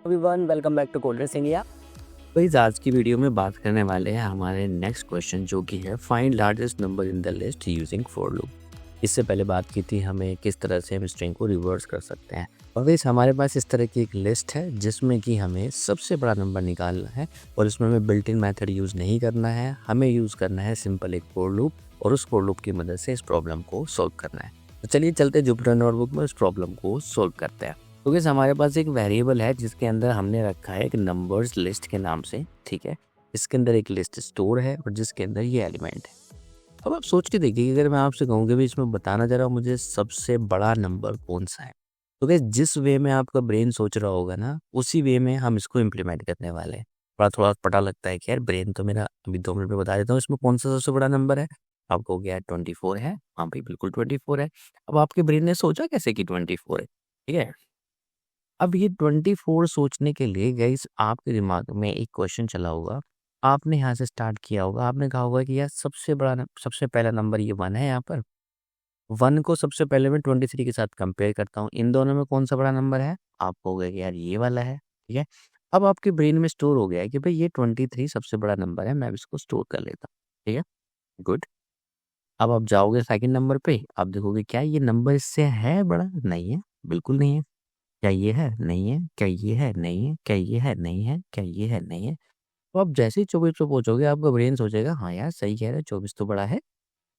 Everyone welcome back to कोल्डर सिंगिया। तो इस आज की वीडियो में बात करने वाले हैं हमारे नेक्स्ट क्वेश्चन जो कि है find largest number in the list using for loop. इससे पहले बात की थी हमें किस तरह से हम स्ट्रिंग को रिवर्स कर सकते हैं। और वैसे हमारे पास इस तरह की एक लिस्ट है जिसमें कि हमें सबसे बड़ा नंबर निकालना है और इसमें हमें बिल्ट इन मेथड यूज़ नहीं करना है, हमें यूज़ करना है सिंपल एक फॉर लूप और उस फॉर लूप की मदद से इस प्रॉब्लम को सॉल्व करना है। तो चलिए चलते जुपिटर नोटबुक में इस प्रॉब्लम को सॉल्व करते हैं। तो गैस हमारे पास एक वेरिएबल है जिसके अंदर हमने रखा है एक नंबर्स लिस्ट के नाम से, ठीक है। इसके अंदर एक लिस्ट स्टोर है और जिसके अंदर ये एलिमेंट है। अब आप सोच के देखिए कि अगर मैं आपसे कहूँ कि भी इसमें बताना जरा मुझे सबसे बड़ा नंबर कौन सा है, तो गैस जिस वे में आपका ब्रेन सोच रहा होगा ना उसी वे में हम इसको इम्प्लीमेंट करने वाले हैं। थोड़ा थोड़ा पता लगता है कि यार ब्रेन तो मेरा अभी 2 मिनट में बता देता हूँ इसमें कौन सा सबसे बड़ा नंबर है। आपको हो गया 24 है, हाँ भाई बिल्कुल 24 है। अब आपके ब्रेन ने सोचा कैसे कि 24 है, ठीक है। अब ये 24 सोचने के लिए गाइस आपके दिमाग में एक क्वेश्चन चला होगा। आपने यहाँ से स्टार्ट किया होगा, आपने कहा होगा कि यार सबसे पहला नंबर ये 1 है यहाँ पर। 1 को सबसे पहले मैं 23 के साथ कंपेयर करता हूँ। इन दोनों में कौन सा बड़ा नंबर है? आप कहोगे कि यार ये वाला है, ठीक है। अब आपके ब्रेन में स्टोर हो गया है कि भाई ये 23 सबसे बड़ा नंबर है, मैं अब इसको स्टोर कर लेता हूँ, ठीक है। गुड। अब आप जाओगे सेकंड नंबर पे, आप देखोगे क्या ये नंबर इससे है बड़ा? नहीं है, बिल्कुल नहीं है। क्या ये है? नहीं है। क्या ये है? नहीं है। क्या ये है? नहीं है। क्या ये है? नहीं है। तो आप जैसे ही 24 पे पहुँचोगे आपका ब्रेन सोचेगा हाँ यार सही कह रहे हो 24 तो बड़ा है।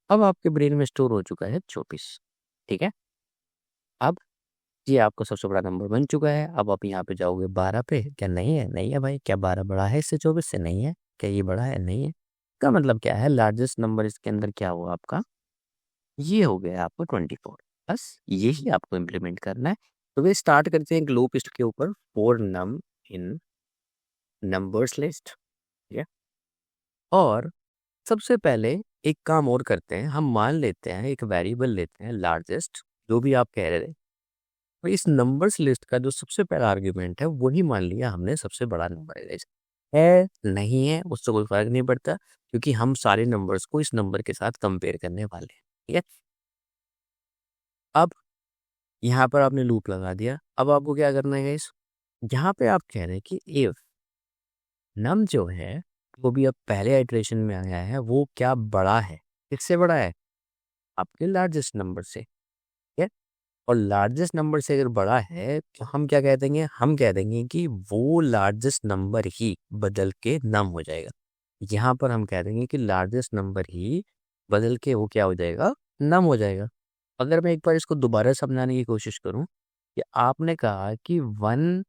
अब आपके ब्रेन में स्टोर हो चुका है 24, ठीक है। अब ये आपका सबसे बड़ा नंबर बन चुका है। अब आप यहाँ पे जाओगे 12 पे, क्या नहीं है? नहीं है भाई। क्या 12 बड़ा है इससे 24 से? नहीं है। क्या ये बड़ा है? नहीं है। इसका मतलब क्या है? लार्जेस्ट नंबर इसके अंदर क्या हुआ आपका? ये हो गया आपको 24। बस यही आपको इम्प्लीमेंट करना है। तो वे स्टार्ट करते हैं एक लूप इसके ऊपर for num in numbers list, ठीक है। और सबसे पहले एक काम और करते हैं, हम मान लेते हैं एक वेरिएबल लेते हैं लार्जेस्ट, जो भी आप कह रहे थे। तो इस नंबर्स लिस्ट का जो सबसे पहला आर्ग्यूमेंट है वही मान लिया हमने सबसे बड़ा नंबर है नहीं है उससे कोई फर्क नहीं पड़ता क्योंकि हम सारे नंबर्स को इस नंबर के साथ कंपेयर करने वाले हैं, ठीक है। अब यहाँ पर आपने लूप लगा दिया। अब आपको क्या करना है गाइस? यहाँ पे आप कह रहे हैं कि इफ नम जो है वो भी अब पहले आइटरेशन में आया है वो क्या बड़ा है? किससे बड़ा है? आपके लार्जेस्ट नंबर से, ठीक है। और लार्जेस्ट नंबर से अगर बड़ा है तो हम क्या कह देंगे? हम कह देंगे कि वो लार्जेस्ट नंबर ही बदल के नम हो जाएगा। यहाँ पर हम कह देंगे कि लार्जेस्ट नंबर ही बदल के वो क्या हो जाएगा? नम हो जाएगा। अगर मैं एक बार इसको दोबारा समझाने की कोशिश करूं कि आपने कहा कि 1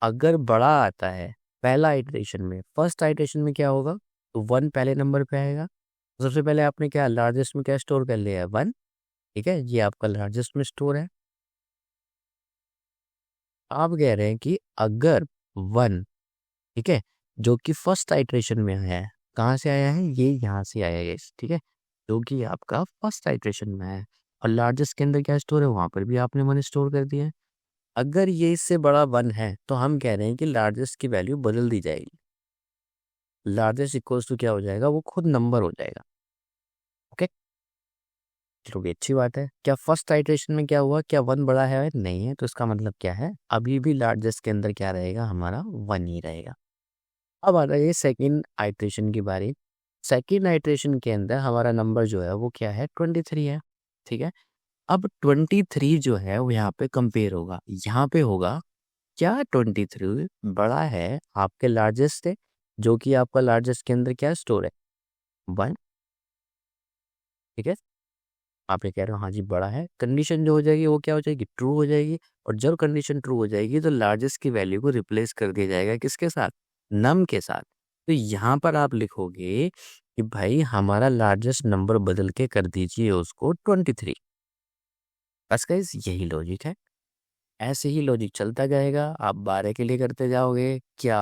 अगर बड़ा आता है पहला आइटरेशन में, फर्स्ट आइटरेशन में क्या होगा? तो 1 पहले नंबर पे आएगा। तो सबसे पहले आपने क्या लार्जेस्ट में क्या स्टोर कर लिया है? 1, ठीक है। ये आपका लार्जेस्ट में स्टोर है। आप कह रहे हैं कि अगर 1, ठीक है, जो कि फर्स्ट आइटरेशन में आया है, कहाँ से आया है? ये यहाँ से आया है, ठीक है, जो कि आपका फर्स्ट आइटरेशन में है। और लार्जेस्ट के अंदर क्या स्टोर है? वहां पर भी आपने 1 स्टोर कर दिया है। अगर ये इससे बड़ा 1 है तो हम कह रहे हैं कि लार्जेस्ट की वैल्यू बदल दी जाएगी। लार्जेस्ट इक्वल्स टू क्या हो जाएगा? वो खुद नंबर हो जाएगा, ओके। चलो ये अच्छी बात है। क्या फर्स्ट आइटरेशन में क्या हुआ? क्या 1 बड़ा है? नहीं है। तो इसका मतलब क्या है? अभी भी लार्जेस्ट के अंदर क्या रहेगा? हमारा 1 ही रहेगा। अब आ रही है सेकेंड आइटरेशन की बारी। सेकेंड आइटरेशन के अंदर हमारा नंबर जो है वो क्या है? 23 है, ठीक है। अब 23 जो है वो यहाँ पे कंपेयर होगा, यहाँ पे होगा क्या 23 बड़ा है आपके लार्जेस्ट से, जो कि आपका लार्जेस्ट के अंदर क्या स्टोर है? 1, ठीक है। आप ये कह रहे हो हाँ जी बड़ा है। कंडीशन जो हो जाएगी वो क्या हो जाएगी? ट्रू हो जाएगी। और जब कंडीशन ट्रू हो जाएगी तो लार्जेस्ट की वैल्यू को रिप्लेस कर दिया जाएगा किसके साथ? नम के साथ। तो यहाँ पर आप लिखोगे कि भाई हमारा लार्जेस्ट नंबर बदल के कर दीजिए उसको 23। बस गाइस यही लॉजिक है। ऐसे ही लॉजिक चलता जाएगा। आप 12 के लिए करते जाओगे, क्या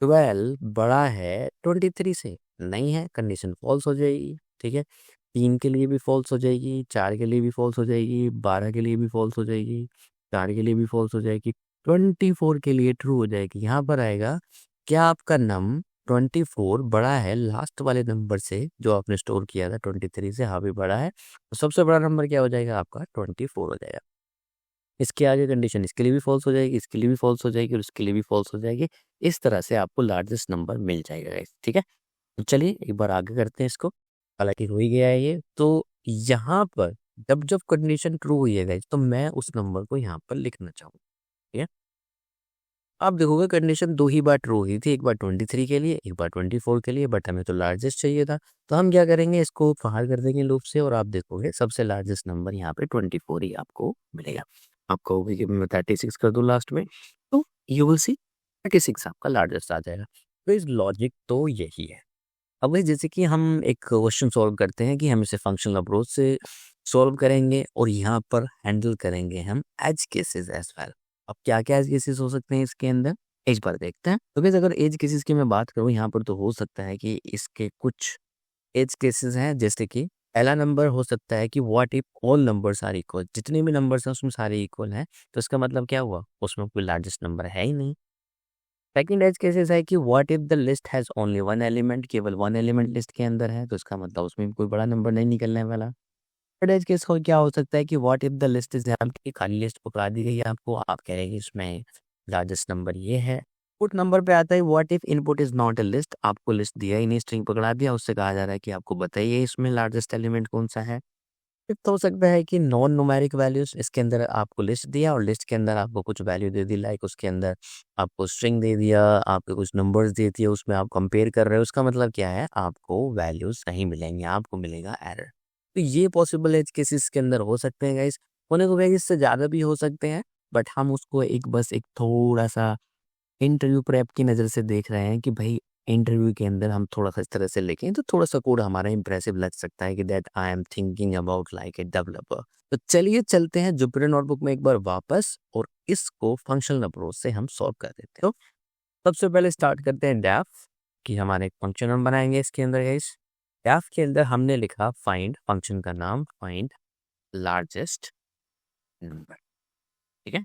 12 बड़ा है 23 से? नहीं है, कंडीशन फॉल्स हो जाएगी, ठीक है। 3 के लिए भी फॉल्स हो जाएगी, 4 के लिए भी फॉल्स हो जाएगी, 12 के लिए भी फॉल्स हो जाएगी, 4 के लिए भी फॉल्स हो जाएगी, 24 के लिए ट्रू हो जाएगी। यहाँ पर आएगा क्या आपका नम 24 बड़ा है लास्ट वाले नंबर से जो आपने स्टोर किया था 23 से? हाँ भी बड़ा है। तो सबसे बड़ा नंबर क्या हो जाएगा? आपका 24 हो जाएगा। इसके आगे कंडीशन इसके लिए भी फॉल्स हो जाएगी, इसके लिए भी फॉल्स हो जाएगी और इसके लिए भी फॉल्स हो जाएगी। इस तरह से आपको लार्जेस्ट नंबर मिल जाएगा गाइस, ठीक है। तो चलिए एक बार आगे करते हैं इसको। हालांकि हो ही गया है ये, तो यहाँ पर जब जब कंडीशन ट्रू हुई है गाइस, तो मैं उस नंबर को यहाँ पर लिखना चाहूँगा, ठीक है। आप देखोगे कंडीशन 2 ही बार ट्रू हुई थी, एक बार 23 के लिए, एक बार 24 के लिए, बट हमें तो लार्जेस्ट चाहिए था। तो हम क्या करेंगे, इसको बाहर कर देंगे लूप से और आप देखोगे सबसे लार्जेस्ट नंबर यहाँ पे 24 ही आपको मिलेगा। आप कहोगे कि मैं 36 कर दूँ लास्ट में, तो यू विल सी 36 आपका लार्जेस्ट आ जाएगा। तो इस लॉजिक तो यही है। अब भाई जैसे कि हम एक क्वेश्चन सॉल्व करते हैं कि हम इसे फंक्शनल अप्रोच से सॉल्व करेंगे और यहाँ पर हैंडल करेंगे हम एज केसेस एज वेल। अब क्या क्या एज केसेस हो सकते हैं इसके अंदर, इस बार देखते हैं। तो guys, अगर एज केसेस की मैं बात करूँ यहाँ पर, तो हो सकता है कि इसके कुछ एज केसेस हैं, जैसे कि पहला नंबर हो सकता है कि what if all numbers are equal, जितने भी नंबर्स हैं उसमें सारे इक्वल हैं, तो इसका मतलब क्या हुआ, उसमें कोई लार्जेस्ट नंबर है ही नहीं। सेकंड एज केसेस है कि what if the list has only one element, केवल वन एलिमेंट लिस्ट के अंदर है, तो इसका मतलब उसमें भी कोई बड़ा नंबर नहीं निकलने वाला। थर्ड एज केस हो क्या हो सकता है कि what if the list is empty, खाली लिस्ट पकड़ा दी गई है आपको, आप कह रहे हैं कि इसमें लार्जेस्ट नंबर ये है। फोर्थ नंबर पे आता है what if input is not a list, आपको लिस्ट दिया ही नहीं, स्ट्रिंग पकड़ा दिया, उससे कहा जा रहा है कि आपको बताइए इसमें लार्जेस्ट एलिमेंट कौन सा है। फिफ्थ हो सकता है कि नॉन न्यूमेरिक वैल्यूज, इसके अंदर आपको लिस्ट दिया और लिस्ट के अंदर आपको कुछ वैल्यू दे दी, लाइक उसके अंदर आपको स्ट्रिंग दे दिया, आपको कुछ नंबर्स दे दिए, उसमें आप कंपेयर कर रहे हो, उसका मतलब क्या है, आपको वैल्यूज नहीं मिलेंगे, आपको मिलेगा एरर। तो ये पॉसिबल एज केसेस के अंदर हो सकते हैं गाइस, होने को गाइस इससे ज़्यादा भी हो सकते हैं, बट हम उसको एक बस एक थोड़ा सा इंटरव्यू प्रेप की नज़र से देख रहे हैं कि भाई इंटरव्यू के अंदर हम थोड़ा सा इस तरह से लिखें तो थोड़ा सा कोड हमारा इंप्रेसिव लग सकता है कि that I am thinking about like a developer. तो चलिए चलते हैं जुपिटर नोटबुक में एक बार वापस और इसको फंक्शनल अप्रोच से हम सॉल्व कर देते हैं। तो सबसे पहले स्टार्ट करते हैं डेफ कि हमारे एक फंक्शन हम बनाएंगे इसके अंदर। इस डेफ के अंदर हमने लिखा फाइंड, फंक्शन का नाम फाइंड लार्जेस्ट नंबर, ठीक है।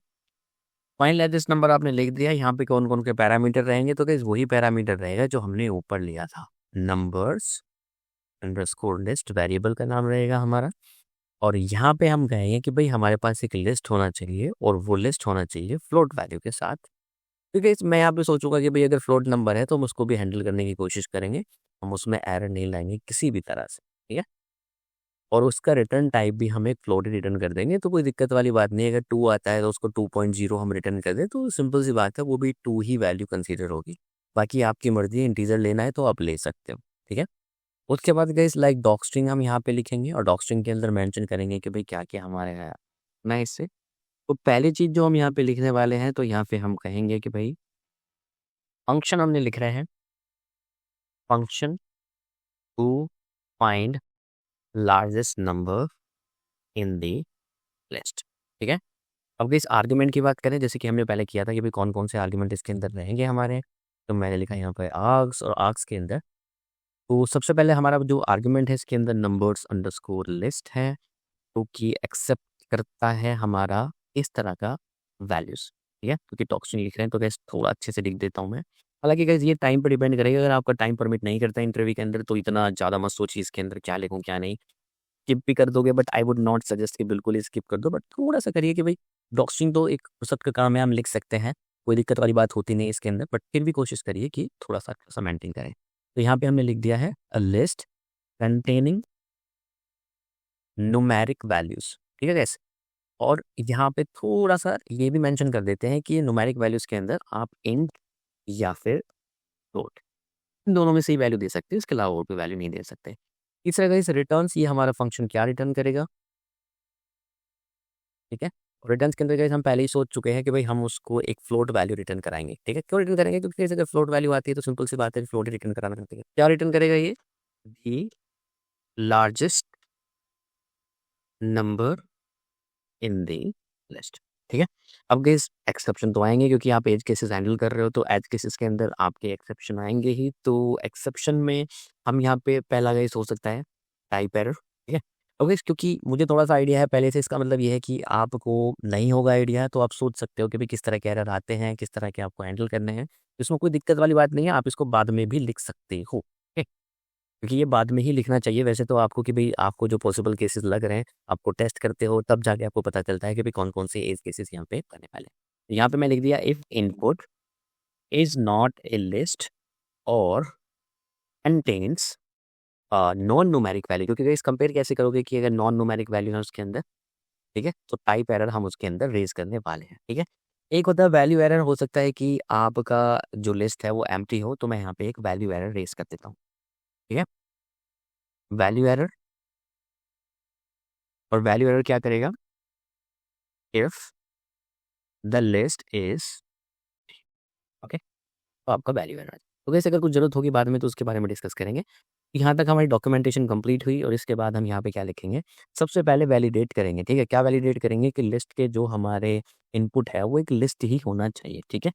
फाइंड लार्जेस्ट नंबर आपने लिख दिया, यहाँ पे कौन कौन के पैरामीटर रहेंगे, तो गाइस वही पैरामीटर रहेगा जो हमने ऊपर लिया था, नंबर्स अंडरस्कोर लिस्ट वेरिएबल का नाम रहेगा हमारा। और यहाँ पे हम कहेंगे कि भाई हमारे पास एक लिस्ट होना चाहिए और वो लिस्ट होना चाहिए फ्लोट वैल्यू के साथ। क्योंकि मैं यहाँ पे सोचूंगा कि भाई अगर फ्लोट नंबर है तो हम उसको भी हैंडल करने की कोशिश करेंगे, हम उसमें एरर नहीं लाएंगे किसी भी तरह से, ठीक है। और उसका रिटर्न टाइप भी हम एक फ्लोट ही रिटर्न कर देंगे, तो कोई दिक्कत वाली बात नहीं है। अगर 2 आता है तो उसको 2.0 हम रिटर्न कर दें, तो सिंपल सी बात है, वो भी 2 ही वैल्यू कंसीडर होगी। बाकी आपकी मर्जी है, इंटीजर लेना है तो आप ले सकते हो, ठीक है। उसके बाद गाइस लाइक डॉक स्ट्रिंग हम यहाँ पे लिखेंगे और डॉक स्ट्रिंग के अंदर मेंशन करेंगे कि भाई क्या क्या हमारे है ना इससे। तो पहली चीज़ जो हम यहाँ पे लिखने वाले हैं, तो यहाँ पे हम कहेंगे कि भाई फंक्शन हमने लिख रहे हैं, function to find largest number in the list, ठीक है। अब इस आर्ग्यूमेंट की बात करें, जैसे कि हमने पहले किया था कि भाई कौन कौन से आर्ग्यूमेंट इसके अंदर रहेंगे हमारे, तो मैंने लिखा यहाँ पर आर्ग्स, और आर्ग्स के अंदर तो सबसे पहले हमारा जो आर्ग्यूमेंट है इसके अंदर नंबर्स अंडरस्कोर लिस्ट है, जो कि एक्सेप्ट करता है हमारा इस तरह का वैल्यूज, ठीक है। क्योंकि टॉक्सिन लिख रहे हैं तो गैस थोड़ा अच्छे से लिख देता हूँ मैं। हालांकि गैस ये टाइम पर डिपेंड करेगा, अगर आपका टाइम परमिट नहीं करता इंटरव्यू के अंदर तो इतना ज़्यादा मत सोचिए इसके अंदर क्या लिखूँ क्या नहीं, स्किप भी कर दोगे, but I would not suggest कि बिल्कुल ही स्किप कर दो, बट थोड़ा सा करिए कि भाई डॉक्सिंग तो एक फुर्सत का काम है, हम लिख सकते हैं, कोई दिक्कत वाली बात होती नहीं इसके अंदर, बट फिर भी कोशिश करिए कि थोड़ा सा मेंटेन करें। तो यहाँ पे हमने लिख दिया है a list containing numeric values, ठीक है गैस। और यहाँ पे थोड़ा सा ये भी मेंशन कर देते हैं कि ये न्यूमेरिक वैल्यूज के अंदर आप इंट या फिर फ्लोट, इन दोनों में से ही वैल्यू दे सकते हैं, इसके अलावा और कोई वैल्यू नहीं दे सकते। तीसरा गैस रिटर्न्स, ये हमारा फंक्शन क्या रिटर्न करेगा, ठीक है। रिटर्न्स के अंदर गाइस हम पहले ही सोच चुके हैं कि भाई हम उसको एक फ्लोट वैल्यू रिटर्न कराएंगे, ठीक है। क्यों रिटर्न करेंगे, क्योंकि अगर फ्लोट वैल्यू आती है तो सिंपल सी बात है फ्लोट ही रिटर्न कराना पड़ता है। क्या रिटर्न करेगा ये, दी लार्जेस्ट नंबर इन दी लिस्ट, ठीक है। अब गाइस एक्सेप्शन तो आएंगे, क्योंकि आप एज केसेस हैंडल कर रहे हो, तो एज केसेस के अंदर आपके एक्सेप्शन आएंगे ही। तो एक्सेप्शन में हम यहाँ पे पहला गाइस हो सकता है टाइप एरर, ठीक है। अब गाइस क्योंकि मुझे थोड़ा सा आइडिया है पहले से, इसका मतलब ये है कि आपको नहीं होगा आइडिया, तो आप सोच सकते हो कि भाई किस तरह के एरर आते हैं, किस तरह के आपको हैंडल करने हैं। इसमें कोई दिक्कत वाली बात नहीं है, आप इसको बाद में भी लिख सकते हो, ठीक है। क्योंकि ये बाद में ही लिखना चाहिए वैसे तो आपको कि भाई आपको जो पॉसिबल केसेस लग रहे हैं आपको टेस्ट करते हो तब जाके आपको पता चलता है कि भाई कौन कौन से एज केसेस यहाँ पे करने वाले हैं। यहाँ पे मैं लिख दिया if input is not a list और कंटेन्स नॉन न्यूमेरिक वैल्यू, क्योंकि इस कंपेयर कैसे करोगे कि अगर नॉन न्यूमेरिक वैल्यू है उसके अंदर, ठीक है, तो टाइप एरर हम उसके अंदर रेज करने वाले हैं। ठीक है, एक होता है वैल्यू एरर, हो सकता है कि आपका जो लिस्ट है वो एम्प्टी हो, तो मैं यहाँ पे एक वैल्यू एरर रेज कर देता हूँ। ठीक है, वैल्यू एरर, और वैल्यू एरर क्या करेगा, if the list is, okay, तो आपका वैल्यू एरर। तो कैसे अगर कुछ जरूरत होगी बाद में तो उसके बारे में डिस्कस करेंगे। यहाँ तक हमारी डॉक्यूमेंटेशन कंप्लीट हुई और इसके बाद हम यहाँ पे क्या लिखेंगे, सबसे पहले वैलिडेट करेंगे। ठीक है, क्या वैलिडेट करेंगे कि लिस्ट के जो हमारे इनपुट है वो एक लिस्ट ही होना चाहिए। ठीक है,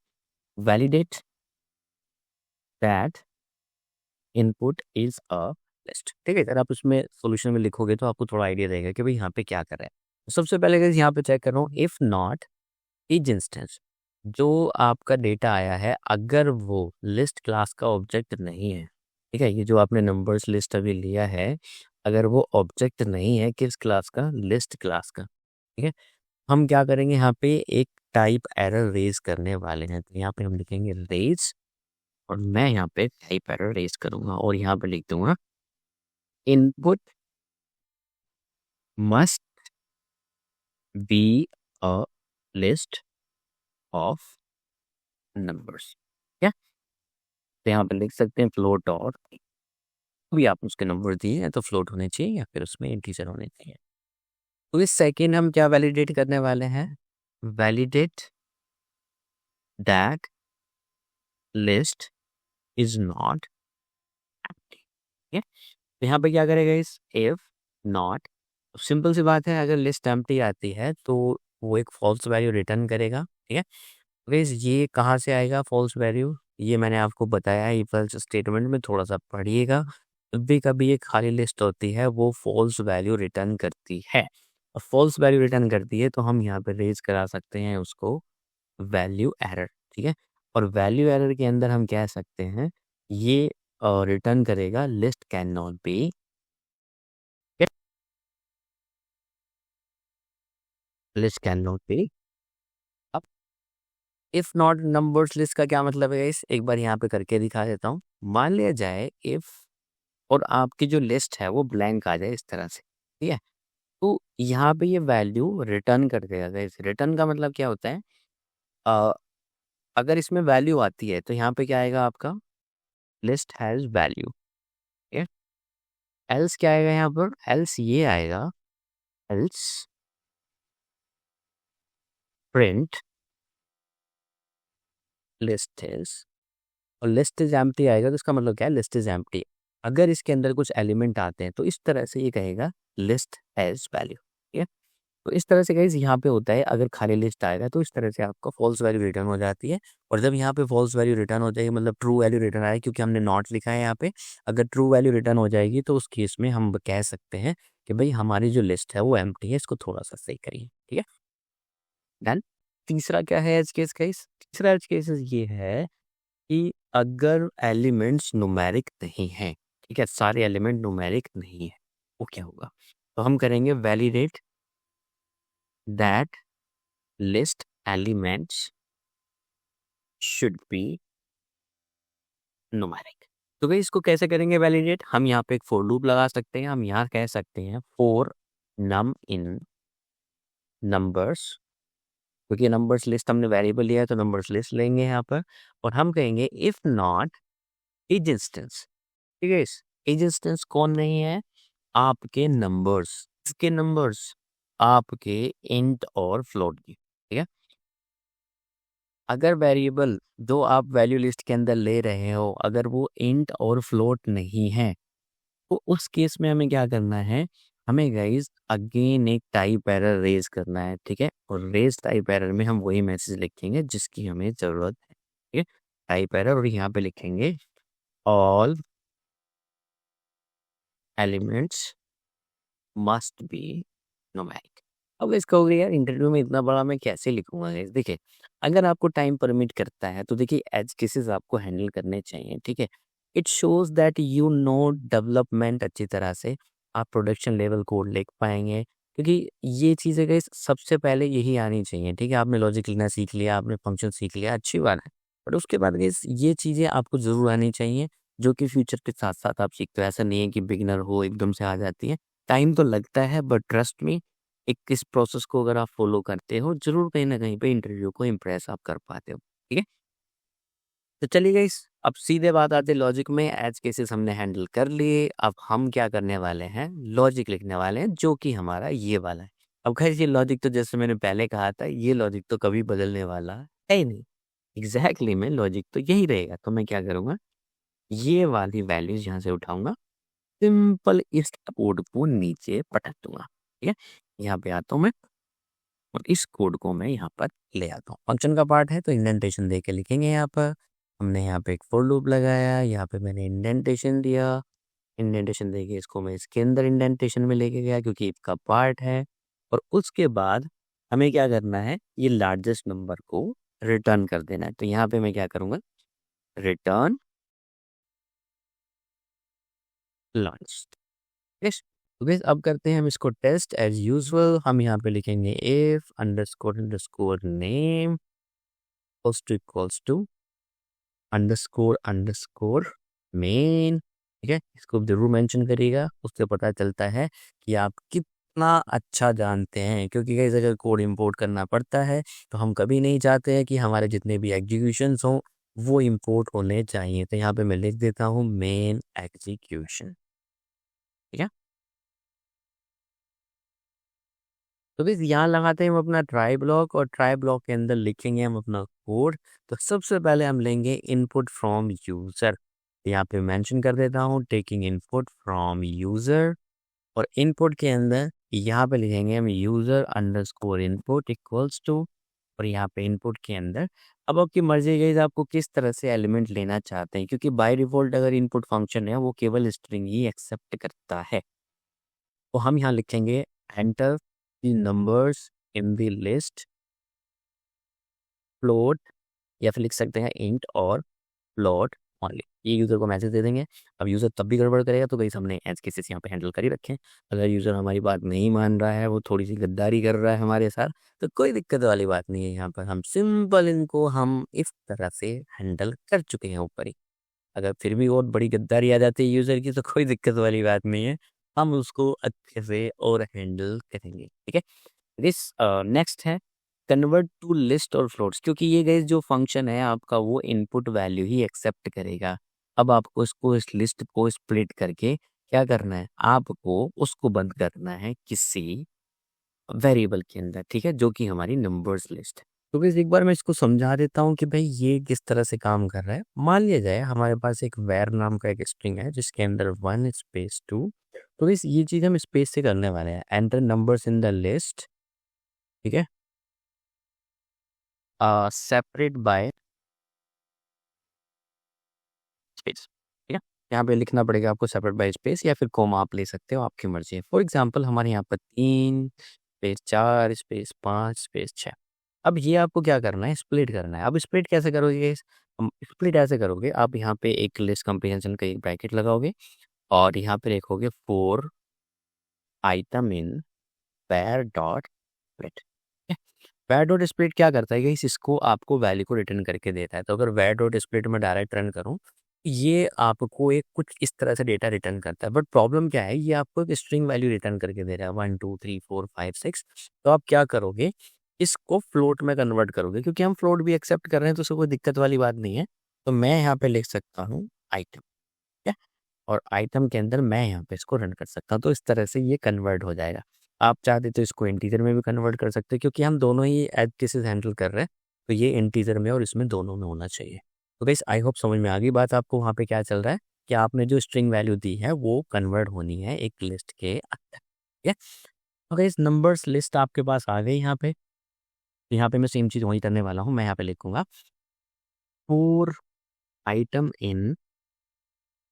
validate that input is a list. ठीक है, अगर आप उसमें सॉल्यूशन में लिखोगे तो आपको थोड़ा आइडिया रहेगा कि भाई यहाँ पे क्या कर रहा है। तो सबसे पहले guys यहाँ पे चेक कर रहा हूँ, इफ नॉट इज इंस्टेंस, जो आपका डेटा आया है अगर वो लिस्ट क्लास का ऑब्जेक्ट नहीं है। ठीक है, ये जो आपने नंबर्स लिस्ट अभी लिया है अगर वो ऑब्जेक्ट नहीं है किस क्लास का, लिस्ट क्लास का। ठीक है, हम क्या करेंगे यहाँ पे एक टाइप एरर रेज करने वाले हैं। तो यहाँ पे हम लिखेंगे रेज, और मैं यहाँ पे टाइप एरर रेज करूंगा और यहाँ पे लिख दूंगा input must be a list of numbers. क्या, तो यहाँ पे लिख सकते हैं फ्लोट, और अभी आप उसके नंबर दिए हैं तो फ्लोट होने चाहिए या फिर उसमें इंटीजर होने चाहिए। तो इस सेकेंड हम क्या वैलिडेट करने वाले हैं, validate that list is not empty. ठीक है, तो यहाँ पे क्या करेगा इस इफ नॉट, सिंपल सी बात है, अगर लिस्ट एम्प्टी आती है तो वो एक फॉल्स वैल्यू रिटर्न करेगा। ठीक है, गाइस ये कहाँ से आएगा फॉल्स वैल्यू, ये मैंने आपको बताया है इफ एल्स स्टेटमेंट में, थोड़ा सा पढ़िएगा। जब भी कभी एक खाली लिस्ट होती है वो फॉल्स वैल्यू रिटर्न करती है, और फॉल्स वैल्यू रिटर्न करती है तो हम यहाँ पे रेज करा सकते हैं उसको वैल्यू एरर। ठीक है, और वैल्यू एरर के अंदर हम कह सकते हैं ये रिटर्न करेगा list can not be, list can not be. अब इफ नॉट नंबर्स लिस्ट का क्या मतलब है इस, एक बार यहाँ पे करके दिखा देता हूँ। मान लिया जाए इफ, और आपकी जो लिस्ट है वो ब्लैंक आ जाए इस तरह से। ठीक है, तो यहाँ पे ये वैल्यू रिटर्न कर देगा गाइस। रिटर्न का मतलब क्या होता है, अ, अगर इसमें वैल्यू आती है तो यहाँ पे क्या आएगा आपका, लिस्ट हैज वैल्यू। ठीक है, एल्स क्या आएगा यहाँ पर, एल्स ये आएगा, एल्स प्रिंट लिस्ट इज, और लिस्ट इज एम्प्टी आएगा तो इसका मतलब क्या है, लिस्ट इज एम्प्टी। अगर इसके अंदर कुछ एलिमेंट आते हैं तो इस तरह से ये कहेगा लिस्ट हैज वैल्यू। ठीक है, तो इस तरह से गाइस यहाँ पे होता है, अगर खाली लिस्ट आएगा तो इस तरह से आपका फॉल्स वैल्यू रिटर्न हो जाती है। और जब यहाँ पे फॉल्स वैल्यू रिटर्न हो जाएगी मतलब ट्रू वैल्यू रिटर्न आएगी, क्योंकि हमने नॉट लिखा है यहाँ पे, अगर ट्रू वैल्यू रिटर्न हो जाएगी तो उस केस में हम कह सकते हैं कि भाई हमारी जो लिस्ट है वो एम्प्टी है, इसको थोड़ा सा सही करिए। ठीक है, डन। तीसरा क्या है एज केस गाइस, तीसरा एज केस ये है कि अगर एलिमेंट्स न्यूमेरिक नहीं है, ठीक है, सारे एलिमेंट न्यूमेरिक नहीं है, वो क्या होगा, तो हम करेंगे validate that list elements should be numeric. तो भाई इसको कैसे करेंगे वैलिडेट, हम यहाँ पे एक फॉर लूप लगा सकते हैं। हम यहाँ कह सकते हैं फॉर नम इन नंबर्स, क्योंकि नंबर्स लिस्ट हमने वेरिएबल लिया है तो नंबर्स लिस्ट लेंगे यहाँ पर, और हम कहेंगे इफ नॉट इज इंस्टेंस। ठीक है, इज इंस्टेंस कौन नहीं है, आपके नंबर्स, किसके नंबर्स, आपके इंट और फ्लोट की। ठीक है, अगर वेरिएबल जो आप वैल्यू लिस्ट के अंदर ले रहे हो अगर वो इंट और फ्लोट नहीं है तो उस केस में हमें क्या करना है, हमें गाइस अगेन एक टाइप एरर रेज करना है। ठीक है, और रेज टाइप एरर में हम वही मैसेज लिखेंगे जिसकी हमें ज़रूरत है। ठीक है, टाइप एरर, और यहाँ पे लिखेंगे all elements must be numeric. अब इसका हो गया यार इंटरव्यू में इतना बड़ा मैं कैसे लिखूंगा गाइस, देखिए अगर आपको टाइम परमिट करता है तो देखिए एज केसेस आपको हैंडल करने चाहिए। ठीक है, it shows that you know development अच्छी तरह से, आप प्रोडक्शन लेवल कोड लिख पाएँगे, क्योंकि ये चीज़ें गाइस सबसे पहले यही आनी चाहिए, ठीक है? आपने लॉजिक लिखना सीख लिया, आपने फंक्शन सीख लिया, अच्छी बात है। बट उसके बाद गाइस ये चीज़ें आपको ज़रूर आनी चाहिए, जो कि फ्यूचर के साथ-साथ आप सीखते हो। ऐसा नहीं है कि बिगिनर हो, एकदम से आ जाती है। टाइम तो लगता है, बट ट्रस्ट मी, एक इस प्रोसेस को अगर आप फ़ॉलो करते हो, ज़रूर कहीं न कहीं पे इंटरव्यू को इम्प्रेस आप कर पाते हो, ठीक है? तो चलिए गाइस, अब सीधे बात आते हैं लॉजिक में। एज केसेस हमने हैंडल कर लिए, अब हम क्या करने वाले हैं, लॉजिक लिखने वाले हैं, जो कि हमारा ये वाला है। अब खैर ये लॉजिक तो जैसे मैंने पहले कहा था, ये लॉजिक तो कभी बदलने वाला है ही नहीं। एग्जैक्टली में लॉजिक तो यही रहेगा। तो मैं क्या करूँगा, ये वाली वैल्यूज़ यहाँ से उठाऊँगा, सिंपल इस कोड को नीचे पटक दूँगा, ठीक है? यहाँ पे आता हूँ मैं और इस कोड को मैं यहाँ पर ले आता हूँ। फंक्शन का पार्ट है तो इंडेंटेशन दे के लिखेंगे यहाँ पर। हमने यहाँ पे एक फॉर लूप लगाया, यहाँ पे मैंने इंडेंटेशन दिया, इंडेंटेशन देके इसको मैं इसके अंदर इंडेंटेशन में लेके गया क्योंकि इसका पार्ट है। और उसके बाद हमें क्या करना है, ये लार्जेस्ट नंबर को रिटर्न कर देना है। तो यहाँ पे मैं क्या करूँगा, रिटर्न लार्जेस्ट। यस, तो गाइस अब करते हैं हम इसको टेस्ट एज़ यूजुअल। हम यहाँ पे लिखेंगे if underscore underscore name equals to underscore underscore main, ठीक है? इसको ज़रूर मेंशन करिएगा, उससे पता चलता है कि आप कितना अच्छा जानते हैं। क्योंकि गाइस अगर कोड इंपोर्ट करना पड़ता है, तो हम कभी नहीं चाहते हैं कि हमारे जितने भी एग्जीक्यूशंस हों, वो इंपोर्ट होने चाहिए। तो यहाँ पे मैं लिख देता हूँ मेन एग्जीक्यूशन, ठीक है? तो गाइस यहाँ लगाते हैं हम अपना ट्राई ब्लॉक और ट्राई ब्लॉक के अंदर लिखेंगे हम अपना कोड। तो सबसे पहले हम लेंगे इनपुट फ्रॉम यूज़र, यहाँ पे मेंशन कर देता हूँ टेकिंग इनपुट फ्रॉम यूज़र। और इनपुट के अंदर यहाँ पे लिखेंगे हम user underscore input equals to, और यहाँ पे इनपुट के अंदर अब आपकी मर्जी है गाइस आपको किस तरह से एलिमेंट लेना चाहते हैं, क्योंकि बाय डिफ़ॉल्ट अगर इनपुट फंक्शन है वो केवल स्ट्रिंग ही एक्सेप्ट करता है। तो हम यहाँ लिखेंगे enter the numbers in the list float, या फिर लिख सकते हैं इंट और फ्लोट ओनली। ये यूज़र को मैसेज दे देंगे। अब यूज़र तब भी गड़बड़ करेगा, तो गाइस हमने एज केसेस यहाँ पे हैंडल कर ही रखे हैं। अगर यूज़र हमारी बात नहीं मान रहा है, वो थोड़ी सी गद्दारी कर रहा है हमारे साथ, तो कोई दिक्कत वाली बात नहीं है। यहाँ पर हम सिंपल इनको हम इस तरह से हैंडल कर चुके हैं ऊपर ही। अगर फिर भी और बड़ी गद्दारी आ जाती है यूज़र की, तो कोई दिक्कत वाली बात नहीं है, हम उसको अच्छे से और हैंडल करेंगे, ठीक है? दिस नेक्स्ट है कन्वर्ट टू लिस्ट और फ्लोट्स, क्योंकि ये गाइस जो फंक्शन है आपका वो इनपुट वैल्यू ही एक्सेप्ट करेगा। अब आपको इसको इस लिस्ट को स्प्लिट करके क्या करना है, आपको उसको बंद करना है किसी वेरिएबल के अंदर, ठीक है? जो कि हमारी नंबर्स लिस्ट है। तो गाइस एक बार मैं इसको समझा देता हूँ कि भाई ये किस तरह से काम कर रहा है। मान लिया जाए हमारे पास एक वैर नाम का एक स्ट्रिंग है जिसके अंदर 1 स्पेस 2। तो गाइस ये चीज़ हम स्पेस से करने वाले हैं, enter numbers in the list, ठीक है? सेपरेट बाय स्पेस, ठीक है? यहाँ पे लिखना पड़ेगा आपको सेपरेट बाय स्पेस, या फिर कॉमा आप ले सकते हो, आपकी मर्ज़ी है। फॉर एग्ज़ाम्पल हमारे यहाँ पर 3 स्पेस 4 स्पेस 5 स्पेस 6। अब ये आपको क्या करना है, स्प्लिट करना है। अब स्प्लिट कैसे करोगे इस स्प्लिट ऐसे करोगे, आप यहाँ पे एक लिस्ट कंप्रीहेंशन का एक ब्रैकेट लगाओगे और यहाँ पे लिखोगे 4 item in pair dot split. वैर डॉट स्प्लिट क्या करता है गाइस, इसको आपको वैल्यू को रिटर्न करके देता है। तो अगर वैर डॉट स्प्लिट में डायरेक्ट रन करूँ, ये आपको एक कुछ इस तरह से डेटा रिटर्न करता है। बट प्रॉब्लम क्या है, ये आपको एक स्ट्रिंग वैल्यू रिटर्न करके दे रहा है 1 2 3 4 5 6। तो आप क्या करोगे, इसको फ्लोट में कन्वर्ट करोगे, क्योंकि हम फ्लोट भी एक्सेप्ट कर रहे हैं तो उसको कोई दिक्कत वाली बात नहीं है। तो मैं यहाँ पे लिख सकता हूँ आइटम, ठीक है? और आइटम के अंदर मैं यहाँ पे इसको रन कर सकता हूँ। तो इस तरह से ये कन्वर्ट हो जाएगा। आप चाहते तो इसको इंटीजर में भी कन्वर्ट कर सकते हैं, क्योंकि हम दोनों ही एज केसेस हैंडल कर रहे हैं। तो ये इंटीजर में और इसमें दोनों में होना चाहिए। तो गाइस आई होप समझ में आ गई बात आपको वहाँ पे क्या चल रहा है, कि आपने जो स्ट्रिंग वैल्यू दी है वो कन्वर्ट होनी है एक लिस्ट के अंदर, ठीक है? तो गाइस नंबर्स लिस्ट आपके पास आ गई यहाँ पे। तो यहाँ पे मैं सेम चीज़ वही करने वाला हूँ। मैं यहाँ पे लिखूंगा 4 आइटम इन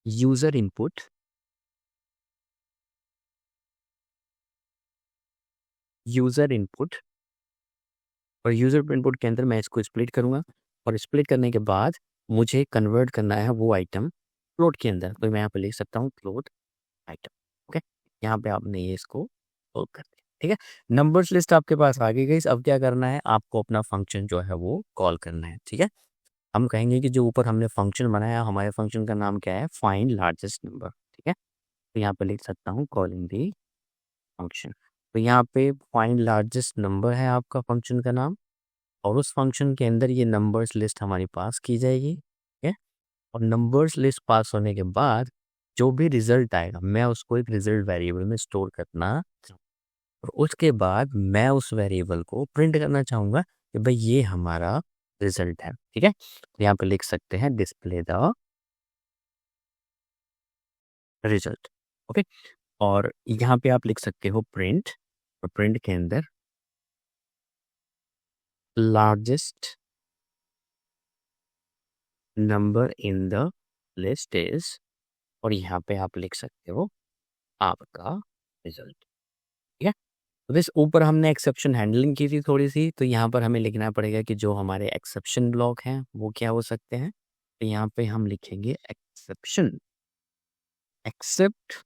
यूजर इनपुट, यूजर इनपुट, और यूज़र इनपुट के अंदर मैं इसको स्प्लिट करूँगा, और स्प्लिट करने के बाद मुझे कन्वर्ट करना है वो आइटम फ्लोट के अंदर, तो मैं यहाँ पे लिख सकता हूँ फ्लोट आइटम। ओके, यहाँ पे आपने ये इसको कॉल कर दिया। ठीक है, नंबर्स लिस्ट आपके पास आ गई गाइस। अब क्या करना है, आपको अपना फंक्शन जो है वो कॉल करना है। ठीक है, हम कहेंगे कि जो ऊपर हमने फंक्शन बनाया, हमारे फंक्शन का नाम क्या है, फाइंड लार्जेस्ट नंबर। ठीक है, तो यहाँ पे लिख सकता हूँ कॉलिंग दी फंक्शन। तो यहाँ पे फाइंड लार्जेस्ट नंबर है आपका फंक्शन का नाम, और उस फंक्शन के अंदर ये नंबर्स लिस्ट हमारी पास की जाएगी। ठीक है, और नंबर्स लिस्ट पास होने के बाद जो भी रिजल्ट आएगा, मैं उसको एक रिजल्ट वेरिएबल में स्टोर करना, और उसके बाद मैं उस वेरिएबल को प्रिंट करना चाहूँगा कि भाई ये हमारा रिजल्ट है। ठीक है, तो यहाँ पे लिख सकते हैं डिस्प्ले द रिजल्ट। ओके, और यहाँ पे आप लिख सकते हो प्रिंट, और प्रिंट के अंदर largest number in the list is, और यहाँ पे आप लिख सकते हो आपका रिजल्ट। ठीक है, तो बस ऊपर हमने एक्सेप्शन हैंडलिंग की थी थोड़ी सी, तो यहाँ पर हमें लिखना पड़ेगा कि जो हमारे एक्सेप्शन ब्लॉक हैं वो क्या हो सकते हैं। तो यहाँ पे हम लिखेंगे एक्सेप्शन, एक्सेप्ट,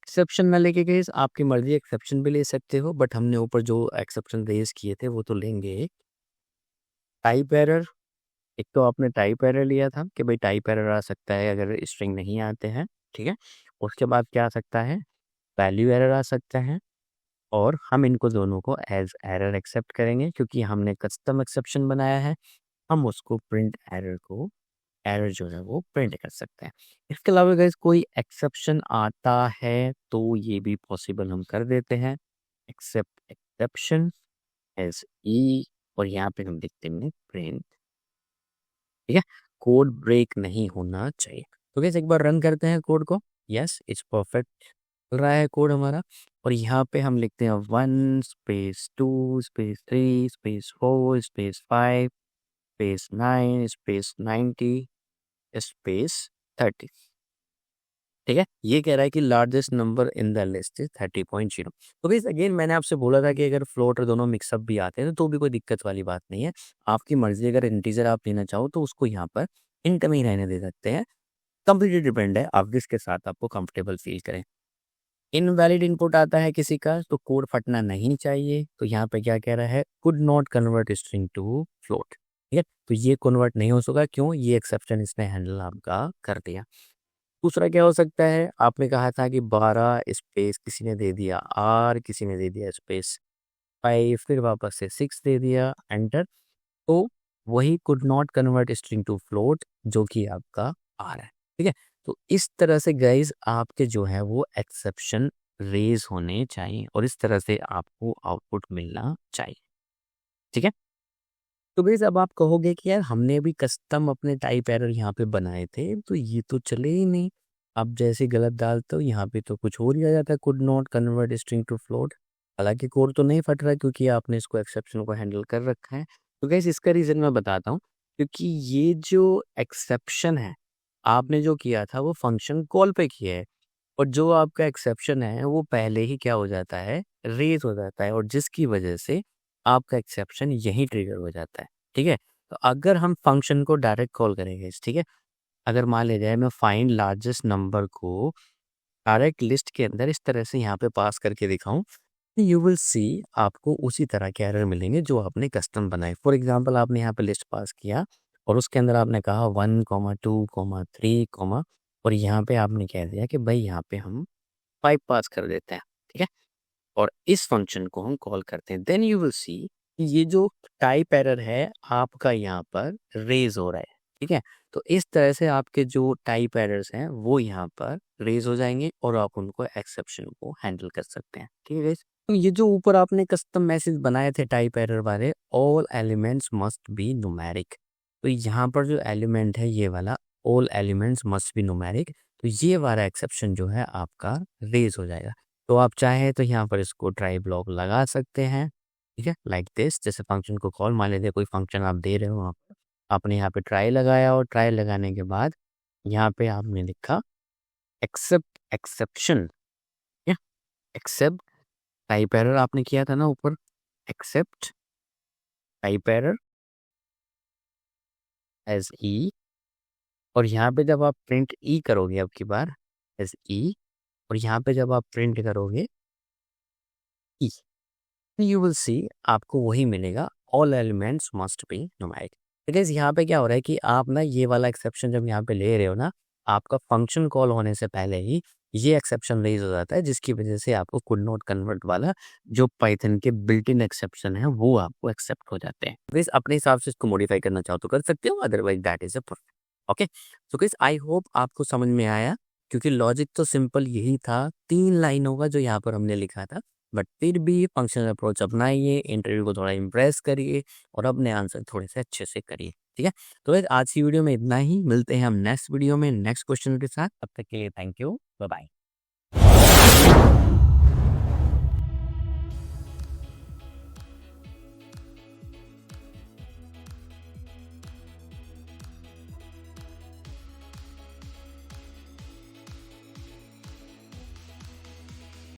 एक्सेप्शन ना लेके गए आपकी मर्जी, एक्सेप्शन भी ले सकते हो, बट हमने ऊपर जो एक्सेप्शन रेज किए थे वो तो लेंगे। टाइप एरर, एक तो आपने टाइप एरर लिया था कि भाई टाइप एरर आ सकता है अगर स्ट्रिंग नहीं आते हैं। ठीक है, उसके बाद क्या आ सकता है, वैल्यू एरर आ सकता है, और हम इनको दोनों को एज एरर एक्सेप्ट करेंगे क्योंकि हमने कस्टम एक्सेप्शन बनाया है। हम उसको प्रिंट एरर को, एरर जो है वो प्रिंट कर सकते हैं। इसके अलावा गाइस कोई एक्सेप्शन आता है तो ये भी पॉसिबल हम कर देते हैं, एक्सेप्ट एक्सेप्शन एज ई, और यहाँ पे हम लिखते हैं प्रिंट। ठीक है, कोड ब्रेक नहीं होना चाहिए। तो गाइस एक बार रन करते हैं कोड को। यस, इट्स परफेक्ट चल रहा है कोड हमारा, और यहाँ पे हम लिखते हैं 1 space 2 space 3 space 4 space 5 space 9 space 90 space 30। ठीक है, ये कह रहा है कि largest number in the list is 30.0। तो गाइस अगेन मैंने आपसे बोला था कि अगर फ्लोट और दोनों मिक्सअप भी आते हैं तो भी कोई दिक्कत वाली बात नहीं है। आपकी मर्जी, अगर इंटीजर आप लेना चाहो तो उसको यहाँ पर इंट में ही रहने दे सकते हैं। कंप्लीटली डिपेंड है आप जिसके साथ आपको कंफर्टेबल फील करें। इनवैलिड इनपुट आता है किसी का तो कोड फटना नहीं चाहिए। तो यहाँ पे क्या कह रहा है, could not convert string to float. ठीक है, तो ये कन्वर्ट नहीं हो सका, क्यों, ये एक्सेप्शन इसने हैंडल आपका कर दिया। दूसरा क्या हो सकता है, आपने कहा था कि 12 स्पेस किसी ने दे दिया आर, किसी ने दे दिया स्पेस 5, फिर वापस से 6 दे दिया, एंटर। तो वही could not convert string to float जो कि आपका आर है। ठीक है, तो इस तरह से गाइज आपके जो है वो एक्सेप्शन रेज होने चाहिए, और इस तरह से आपको आउटपुट मिलना चाहिए। ठीक है, तो गाइस अब आप कहोगे कि यार हमने अभी कस्टम अपने टाइप एरर यहाँ पे बनाए थे तो ये तो चले ही नहीं, अब जैसे गलत डालते हो यहाँ पे तो कुछ और ही आ जाता है, could not convert string to float. हालांकि कोड तो नहीं फट रहा क्योंकि आपने इसको एक्सेप्शन को हैंडल कर रखा है। तो गाइस इसका रीज़न मैं बताता हूँ, क्योंकि ये जो एक्सेप्शन है आपने जो किया था वो फंक्शन कॉल पे किया है, और जो आपका एक्सेप्शन है वो पहले ही क्या हो जाता है, रेज हो जाता है, और जिसकी वजह से आपका एक्सेप्शन यही ट्रिगर हो जाता है। ठीक है, तो अगर हम फंक्शन को डायरेक्ट कॉल करेंगे, ठीक है, अगर मान ले जाए मैं फाइंड लार्जेस्ट नंबर को डायरेक्ट लिस्ट के अंदर इस तरह से यहाँ पे पास करके दिखाऊं, यू विल सी आपको उसी तरह के एरर मिलेंगे जो आपने कस्टम बनाए। फॉर एग्जांपल आपने यहाँ पे लिस्ट पास किया और उसके अंदर आपने कहा 1,2,3, और यहाँ पे आपने कह दिया कि भाई यहाँ पे हम 5 पास कर देते हैं। ठीक है, और इस फंक्शन को हम कॉल करते हैं, देन यू विल सी कि ये जो टाइप एरर है आपका यहाँ पर रेज हो रहा है। ठीक है, तो इस तरह से आपके जो टाइप एरर्स हैं वो यहाँ पर रेज हो जाएंगे और आप उनको एक्सेप्शन को हैंडल कर सकते हैं। ठीक है guys? तो ये जो ऊपर आपने कस्टम मैसेज बनाए थे टाइप एरर वाले, all elements must be numeric, तो यहाँ पर जो एलिमेंट है ये वाला all elements must be numeric, तो ये वाला एक्सेप्शन जो है आपका रेज हो जाएगा। तो आप चाहें तो यहाँ पर इसको ट्राई ब्लॉक लगा सकते हैं। ठीक है, लाइक दिस, जैसे फंक्शन को कॉल, मान लीजिए कोई फंक्शन आप दे रहे हो, आपने यहाँ पे ट्राई लगाया, और ट्राई लगाने के बाद यहाँ पे आपने लिखा except exception, except type error आपने किया था ना ऊपर, except type error as e, और यहाँ पे जब आप प्रिंट ई करोगे अब की बार एस ई, और यहाँ पे जब आप प्रिंट करोगे ई, यू विल सी आपको वही मिलेगा, all elements must be numeric. Because यहाँ पे क्या हो रहा है कि आप ना ये वाला एक्सेप्शन जब यहाँ पे ले रहे हो ना, आपका फंक्शन कॉल होने से पहले ही ये एक्सेप्शन रेज हो जाता है, जिसकी वजह से आपको कुड नॉट कन्वर्ट वाला जो पाइथन के बिल्ट इन एक्सेप्शन है वो आपको एक्सेप्ट हो जाते हैं। प्लीज अपने हिसाब से इसको मॉडिफाई करना चाहो तो कर सकते हो, otherwise that is a perfect. Okay, so guys I hope आपको समझ में आया, क्योंकि लॉजिक तो सिंपल यही था, 3 लाइनों का जो यहाँ पर हमने लिखा था, बट फिर भी फंक्शनल अप्रोच अपनाइए, इंटरव्यू को थोड़ा इम्प्रेस करिए और अपने आंसर थोड़े से अच्छे से करिए। ठीक है, तो आज की वीडियो में इतना ही, मिलते हैं हम नेक्स्ट वीडियो में नेक्स्ट क्वेश्चन के साथ। तब तक के लिए थैंक यू, बाय बाय।